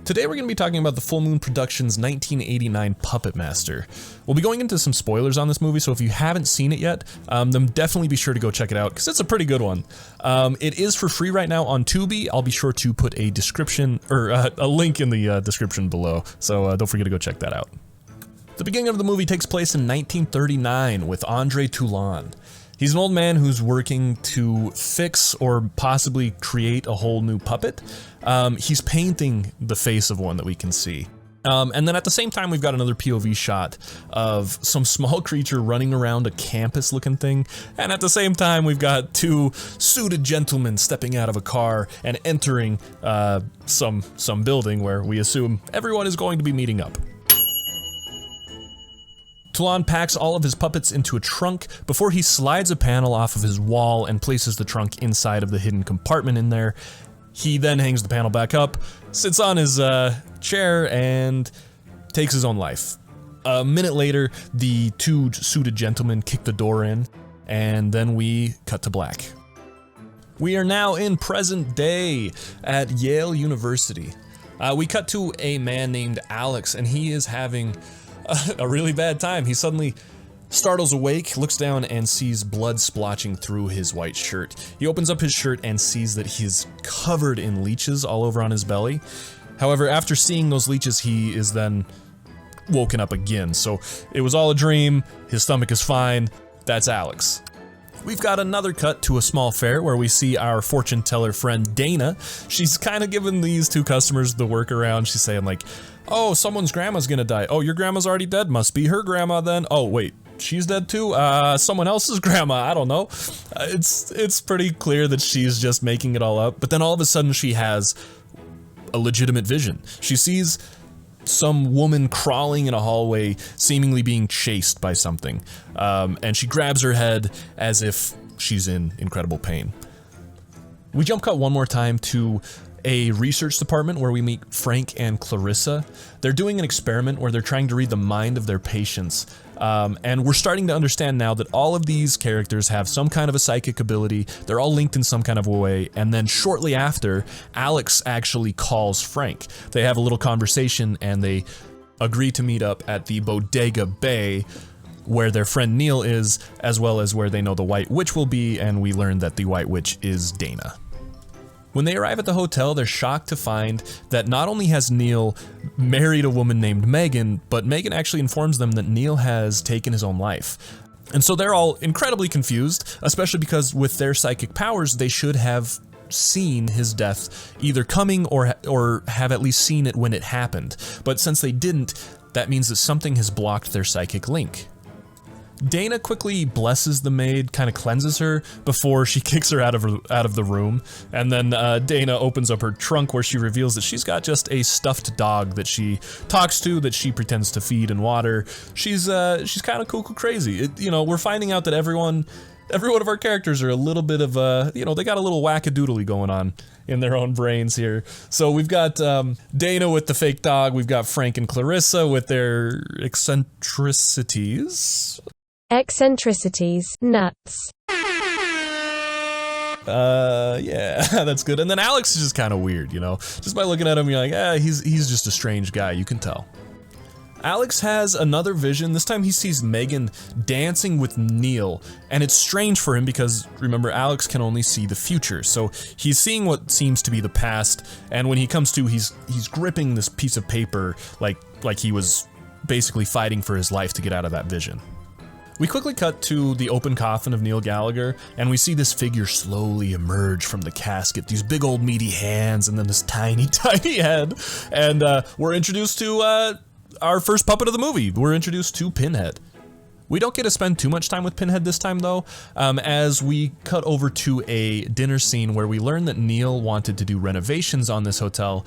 Today we're going to be talking about the Full Moon Productions 1989 Puppetmaster. We'll be going into some spoilers on this movie, so if you haven't seen it yet, then definitely be sure to go check it out, because it's a pretty good one. It is for free right now on Tubi. I'll be sure to put a description, or a link in the description below, so don't forget to go check that out. The beginning of the movie takes place in 1939 with Andre Toulon. He's an old man who's working to fix or possibly create a whole new puppet. He's painting the face of one that we can see. And then at the same time, we've got another POV shot of some small creature running around a campus looking thing. And at the same time, we've got two suited gentlemen stepping out of a car and entering some building where we assume everyone is going to be meeting up. Toulon packs all of his puppets into a trunk before he slides a panel off of his wall and places the trunk inside of the hidden compartment in there. He then hangs the panel back up, sits on his chair, and takes his own life. A minute later, the two suited gentlemen kick the door in, and then we cut to black. We are now in present day at Yale University. We cut to a man named Alex, and he is having a really bad time. He suddenly startles awake, looks down, and sees blood splotching through his white shirt. He opens up his shirt and sees that he's covered in leeches all over on his belly. However, after seeing those leeches, he is then woken up again. So it was all a dream, his stomach is fine, that's Alex. We've got another cut to a small fair where we see our fortune teller friend Dana. She's kind of giving these two customers the workaround. She's saying like, oh, someone's grandma's gonna die. Oh, your grandma's already dead, must be her grandma then. Oh wait, she's dead too? Someone else's grandma, I don't know. It's pretty clear that she's just making it all up, but then all of a sudden she has a legitimate vision. She sees some woman crawling in a hallway, seemingly being chased by something, and she grabs her head as if she's in incredible pain. We jump cut one more time to a research department where we meet Frank and Clarissa. They're doing an experiment where they're trying to read the mind of their patients, and we're starting to understand now that all of these characters have some kind of a psychic ability. They're all linked in some kind of a way, and then shortly after, Alex actually calls Frank. They have a little conversation and they agree to meet up at the Bodega Bay where their friend Neil is, as well as where they know the White Witch will be, and we learn that the White Witch is Dana. When they arrive at the hotel, they're shocked to find that not only has Neil married a woman named Megan, but Megan actually informs them that Neil has taken his own life. And so they're all incredibly confused, especially because with their psychic powers, they should have seen his death either coming or have at least seen it when it happened. But since they didn't, that means that something has blocked their psychic link. Dana quickly blesses the maid, kind of cleanses her before she kicks her out of the room, and then Dana opens up her trunk where she reveals that she's got just a stuffed dog that she talks to, that she pretends to feed and water. She's kind of cuckoo crazy. We're finding out that every one of our characters are a little bit of they got a little wackadoodly going on in their own brains here. So we've got Dana with the fake dog, we've got Frank and Clarissa with their eccentricities. Nuts. Yeah, that's good. And then Alex is just kind of weird, Just by looking at him, you're like, he's just a strange guy, you can tell. Alex has another vision. This time he sees Megan dancing with Neil, and it's strange for him because, remember, Alex can only see the future, so he's seeing what seems to be the past, and when he comes to, he's gripping this piece of paper like he was basically fighting for his life to get out of that vision. We quickly cut to the open coffin of Neil Gallagher, and we see this figure slowly emerge from the casket, these big old meaty hands, and then this tiny, tiny head, and we're introduced to our first puppet of the movie. We're introduced to Pinhead. We don't get to spend too much time with Pinhead this time though, as we cut over to a dinner scene where we learn that Neil wanted to do renovations on this hotel,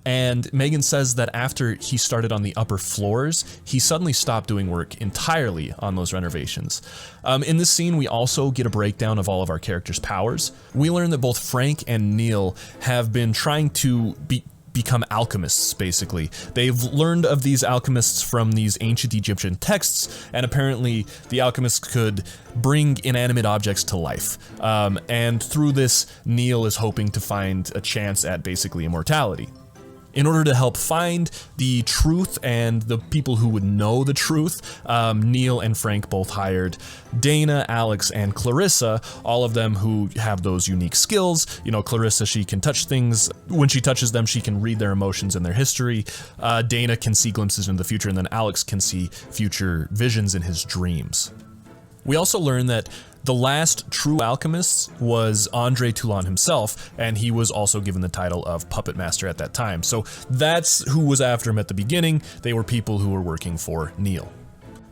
and Megan says that after he started on the upper floors, he suddenly stopped doing work entirely on those renovations. In this scene, we also get a breakdown of all of our characters' powers. We learn that both Frank and Neil have been trying to become alchemists, basically. They've learned of these alchemists from these ancient Egyptian texts, and apparently the alchemists could bring inanimate objects to life. And through this, Neil is hoping to find a chance at basically immortality. In order to help find the truth and the people who would know the truth, Neil and Frank both hired Dana, Alex, and Clarissa, all of them who have those unique skills. You know, Clarissa, she can touch things. When she touches them, she can read their emotions and their history. Dana can see glimpses into the future, and then Alex can see future visions in his dreams. We also learn that the last true alchemist was Andre Toulon himself, and he was also given the title of Puppetmaster at that time. So that's who was after him at the beginning. They were people who were working for Neil.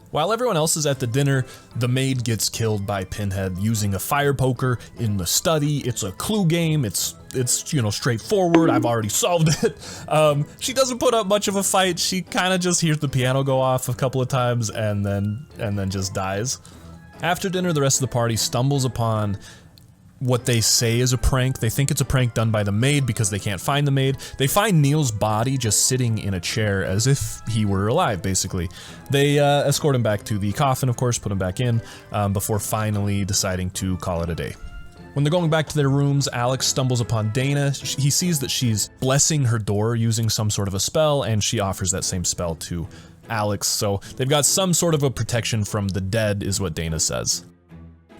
While everyone else is at the dinner, the maid gets killed by Pinhead using a fire poker in the study. It's a clue game. It's you know, straightforward. I've already solved it. She doesn't put up much of a fight. She kind of just hears the piano go off a couple of times and then just dies. After dinner, the rest of the party stumbles upon what they say is a prank. They think it's a prank done by the maid because they can't find the maid. They find Neil's body just sitting in a chair as if he were alive, basically. They escort him back to the coffin, of course, put him back in, before finally deciding to call it a day. When they're going back to their rooms, Alex stumbles upon Dana. He sees that she's blessing her door using some sort of a spell, and she offers that same spell to Alex, so they've got some sort of a protection from the dead, is what Dana says.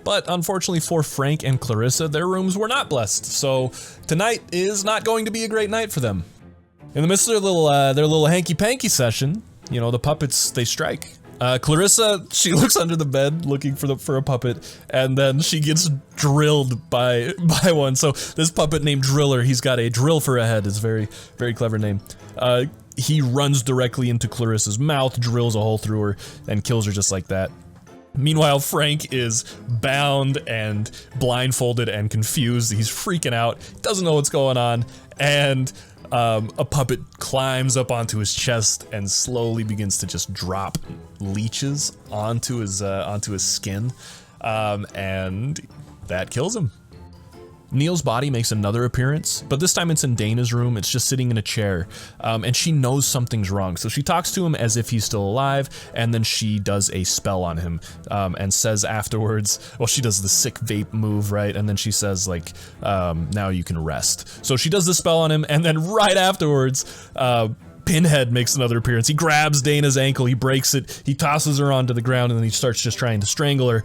But unfortunately for Frank and Clarissa, their rooms were not blessed, so tonight is not going to be a great night for them. In the midst of their little hanky-panky session, you know, the puppets, they strike. Clarissa, she looks under the bed looking for a puppet, and then she gets drilled by one. So this puppet named Driller, he's got a drill for a head. It's a very, very clever name. He runs directly into Clarissa's mouth, drills a hole through her, and kills her just like that. Meanwhile, Frank is bound and blindfolded and confused. He's freaking out, doesn't know what's going on, and a puppet climbs up onto his chest and slowly begins to just drop leeches onto his skin, and that kills him. Neil's body makes another appearance, but this time it's in Dana's room. It's just sitting in a chair, and she knows something's wrong. So she talks to him as if he's still alive, and then she does a spell on him, and says afterwards, well, she does the sick vape move, right? And then she says, like, now you can rest. So she does the spell on him, and then right afterwards, Pinhead makes another appearance. He grabs Dana's ankle, he breaks it, he tosses her onto the ground, and then he starts just trying to strangle her.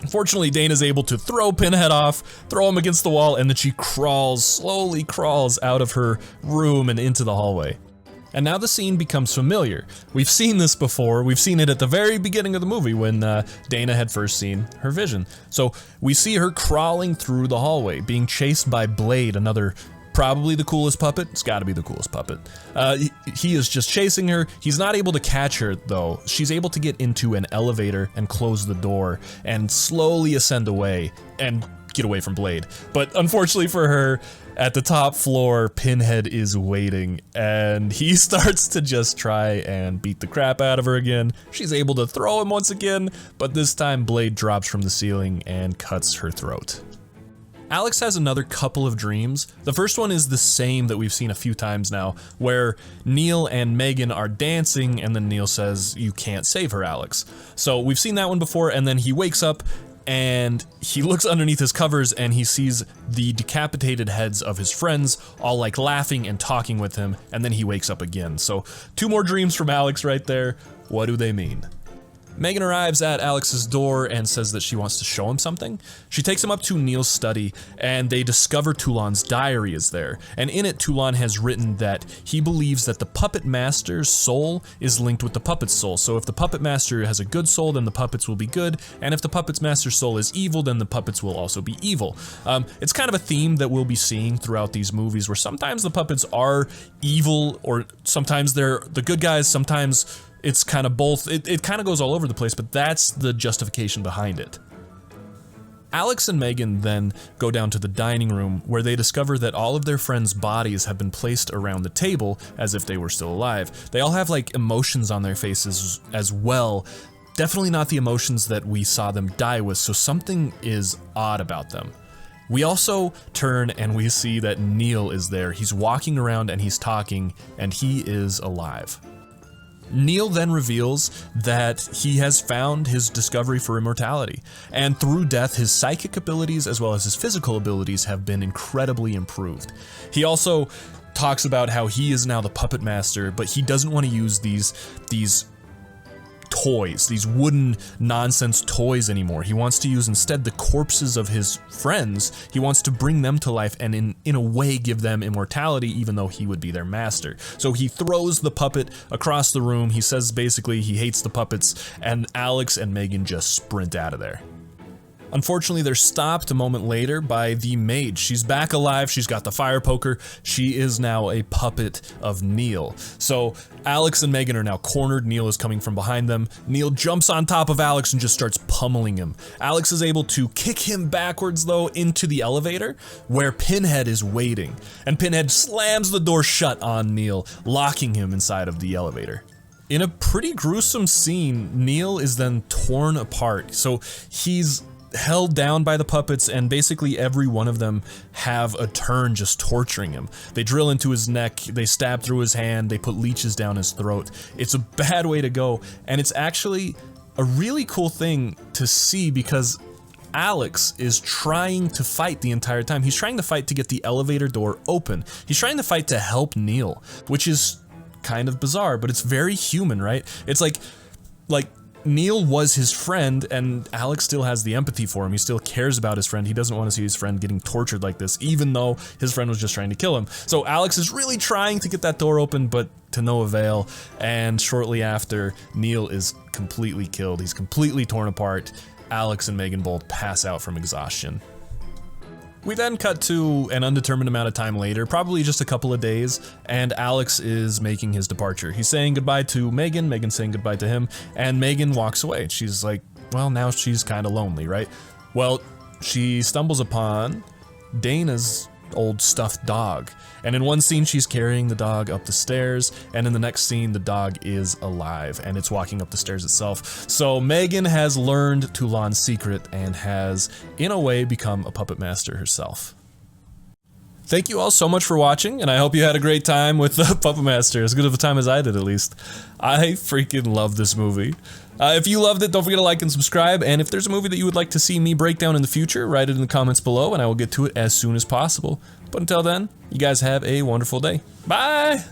Unfortunately, Dana's able to throw Pinhead off, throw him against the wall, and then she slowly crawls out of her room and into the hallway. And now the scene becomes familiar. We've seen this before. We've seen it at the very beginning of the movie when Dana had first seen her vision. So we see her crawling through the hallway, being chased by Blade, another probably the coolest puppet. It's gotta be the coolest puppet. He is just chasing her. He's not able to catch her though. She's able to get into an elevator and close the door and slowly ascend away and get away from Blade. But unfortunately for her, at the top floor, Pinhead is waiting, and he starts to just try and beat the crap out of her again. She's able to throw him once again, but this time Blade drops from the ceiling and cuts her throat. Alex has another couple of dreams. The first one is the same that we've seen a few times now, where Neil and Megan are dancing, and then Neil says, "You can't save her, Alex." So we've seen that one before, and then he wakes up, and he looks underneath his covers, and he sees the decapitated heads of his friends, all like laughing and talking with him, and then he wakes up again. So 2 more dreams from Alex right there. What do they mean? Megan arrives at Alex's door and says that she wants to show him something. She takes him up to Neil's study, and they discover Toulon's diary is there. And in it, Toulon has written that he believes that the Puppetmaster's soul is linked with the puppet's soul. So if the Puppetmaster has a good soul, then the puppets will be good. And if the Puppetmaster's soul is evil, then the puppets will also be evil. It's kind of a theme that we'll be seeing throughout these movies, where sometimes the puppets are evil, or sometimes they're the good guys, sometimes it's kind of both. It kind of goes all over the place, but that's the justification behind it. Alex and Megan then go down to the dining room, where they discover that all of their friends' bodies have been placed around the table as if they were still alive. They all have like emotions on their faces as well. Definitely not the emotions that we saw them die with, so something is odd about them. We also turn and we see that Neil is there. He's walking around and he's talking, and he is alive. Neil then reveals that he has found his discovery for immortality, and through death, his psychic abilities as well as his physical abilities have been incredibly improved. He also talks about how he is now the puppet master, but he doesn't want to use these toys, these wooden nonsense toys anymore. He wants to use instead the corpses of his friends. He wants to bring them to life and in a way give them immortality, even though he would be their master. So he throws the puppet across the room. He says basically he hates the puppets, and Alex and Megan just sprint out of there. Unfortunately, they're stopped a moment later by the mage. She's back alive, she's got the fire poker, she is now a puppet of Neil. So Alex and Megan are now cornered, Neil is coming from behind them. Neil jumps on top of Alex and just starts pummeling him. Alex is able to kick him backwards though into the elevator where Pinhead is waiting. And Pinhead slams the door shut on Neil, locking him inside of the elevator. In a pretty gruesome scene, Neil is then torn apart. So he's held down by the puppets, and basically every one of them have a turn just torturing him. They drill into his neck, they stab through his hand, they put leeches down his throat. It's a bad way to go, and it's actually a really cool thing to see because Alex is trying to fight the entire time. He's trying to fight to get the elevator door open. He's trying to fight to help Neil, which is kind of bizarre, but it's very human, right? It's like Neil was his friend, and Alex still has the empathy for him. He still cares about his friend. He doesn't want to see his friend getting tortured like this, even though his friend was just trying to kill him. So Alex is really trying to get that door open, but to no avail. And shortly after, Neil is completely killed. He's completely torn apart. Alex and Megan both pass out from exhaustion. We then cut to an undetermined amount of time later, probably just a couple of days, and Alex is making his departure. He's saying goodbye to Megan, Megan's saying goodbye to him, and Megan walks away. She's like, well, now she's kind of lonely, right? Well, she stumbles upon Dana's old stuffed dog, and in one scene she's carrying the dog up the stairs, and in the next scene the dog is alive and it's walking up the stairs itself. So Megan has learned Toulon's secret and has in a way become a puppet master herself. Thank you all so much for watching, and I hope you had a great time with the Puppetmaster, as good of a time as I did at least. I freaking love this movie. If you loved it, don't forget to like and subscribe, and if there's a movie that you would like to see me break down in the future, write it in the comments below and I will get to it as soon as possible. But until then, you guys have a wonderful day. Bye!